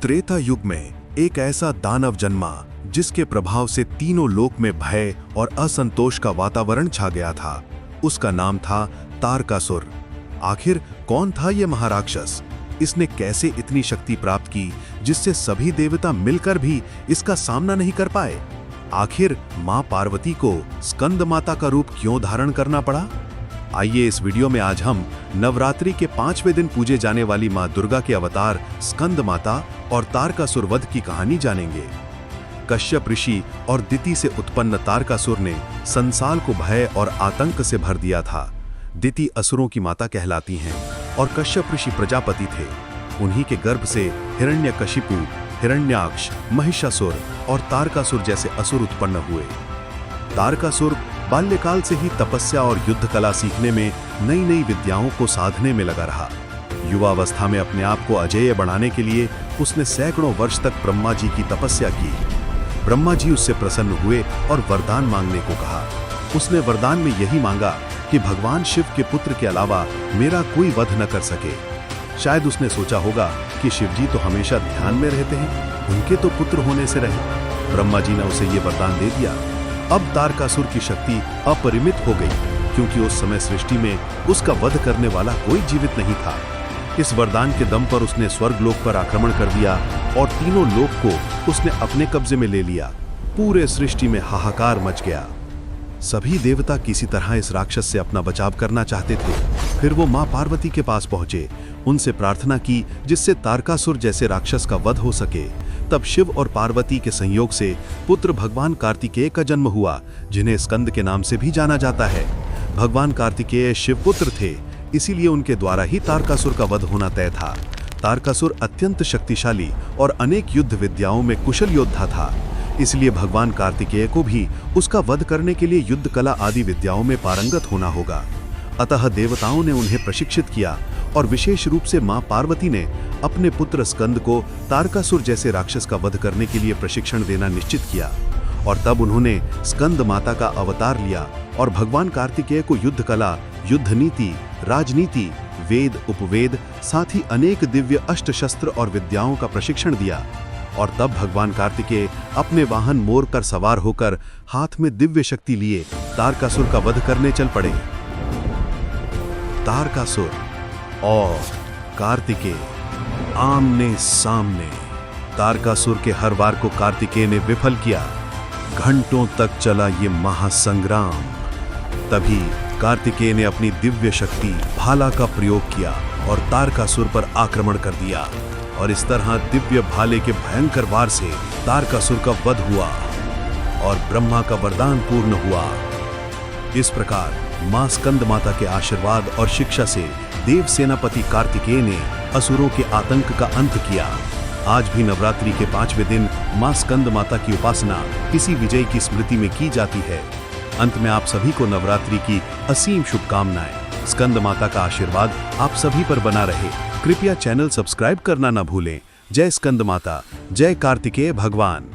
त्रेता युग में एक ऐसा दानव जन्मा जिसके प्रभाव से तीनों लोक में भय और असंतोष का वातावरण छा गया था। उसका नाम था तारकासुर। आखिर कौन था यह महाराक्षस? इसने कैसे इतनी शक्ति प्राप्त की जिससे सभी देवता मिलकर भी इसका सामना नहीं कर पाए? आखिर मां पार्वती को स्कंद माता का रूप क्यों धारण करना पड़ा? आइए इस वीडियो में आज हम नवरात्रि के 5वें दिन पूजे जाने वाली मां दुर्गा के अवतार स्कंद माता और तारकासुर वध की कहानी जानेंगे। कश्यप ऋषि और दिति से उत्पन्न तारकासुर ने संसार को भय और आतंक से भर दिया था। दिति असुरों की माता कहलाती हैं और कश्यप ऋषि प्रजापति थे। उन्हीं के गर्भ से हिरण्यकशिपु, हिरण्याक्ष, महिषासुर और तारकासुर जैसे असुर उत्पन्न हुए। तारकासुर बाल्यकाल से ही तपस्या और युद्ध कला सीखने में नई नई विद्याओं को साधने में लगा रहा। युवावस्था में अपने आप को अजेय बढ़ाने के लिए उसने सैकड़ों वर्ष तक ब्रह्मा जी की तपस्या की। ब्रह्मा जी उससे प्रसन्न हुए और वरदान मांगने को कहा। उसने वरदान में यही मांगा कि भगवान शिव के पुत्र के अलावा मेरा कोई वध न कर सके। शायद उसने सोचा होगा कि शिव जी तो हमेशा ध्यान में रहते हैं, उनके तो पुत्र होने से रहे। ब्रह्मा जी ने उसे ये वरदान दे दिया। अब तारकासुर की शक्ति अपरिमित हो गई, क्योंकि उस समय सृष्टि में उसका वध करने वाला कोई जीवित नहीं था। इस वरदान के दम पर उसने स्वर्गलोक पर आक्रमण कर दिया और तीनों लोक को उसने अपने कब्जे में ले लिया। पूरे सृष्टि में हाहाकार मच गया। सभी देवता किसी तरह इस राक्षस से अपना बचाव करना चाहते थे। फिर वो मां पार्वती के पास पहुंचे, उनसे प्रार्थना की जिससे तारकासुर जैसे राक्षस का वध हो सके। तब शिव और पार्वती के संयोग से पुत्र भगवान कार्तिकेय का जन्म हुआ, जिन्हें स्कंद के नाम से भी जाना जाता है। भगवान कार्तिकेय शिवपुत्र थे, इसीलिए उनके द्वारा ही तारकासुर का वध होना तय था। तारकासुर अत्यंत शक्तिशाली और अनेक युद्ध विद्याओं में कुशल योद्धा था, इसलिए भगवान कार्तिकेय को भी उसका वध करने के लिए युद्ध कला आदि विद्याओं में पारंगत होना होगा। अतः देवताओं ने उन्हें प्रशिक्षित किया और विशेष रूप से मां पार्वती ने अपने पुत्र स्कंद को तारकासुर जैसे राक्षस का वध करने के लिए प्रशिक्षण देना निश्चित किया। और तब उन्होंने स्कंद माता का अवतार लिया और भगवान कार्तिकेय को युद्ध कला, युद्ध नीति, राजनीति, वेद, उपवेद, साथ ही अनेक दिव्य अष्ट शस्त्र और विद्याओं का प्रशिक्षण दिया। और तब भगवान कार्तिकेय अपने वाहन मोर पर सवार होकर हाथ में दिव्य शक्ति लिए तारकासुर का वध करने चल पड़े। तारकासुर और कार्तिकेय आमने सामने। तारकासुर के हर वार को कार्तिकेय ने विफल किया। घंटों तक चला ये महासंग्राम। तभी कार्तिकेय ने अपनी दिव्य शक्ति भाला का प्रयोग किया और तारकासुर पर आक्रमण कर दिया। और इस तरह दिव्य भाले के भयंकर वार से तारकासुर का वध हुआ और ब्रह्मा का वरदान पूर्ण हुआ। इस प्रकार मां स्कंद माता के आशीर्वाद और शिक्षा से देव सेनापति कार्तिकेय ने असुरों के आतंक का अंत किया। आज भी नवरात्रि के 5वें दिन मां स्कंद माता की उपासना किसी विजय की स्मृति में की जाती है। अंत में आप सभी को नवरात्रि की असीम शुभकामनाएं। स्कंद माता का आशीर्वाद आप सभी पर बना रहे। कृपया चैनल सब्सक्राइब करना न भूलें। जय स्कंद माता, जय कार्तिकेय भगवान।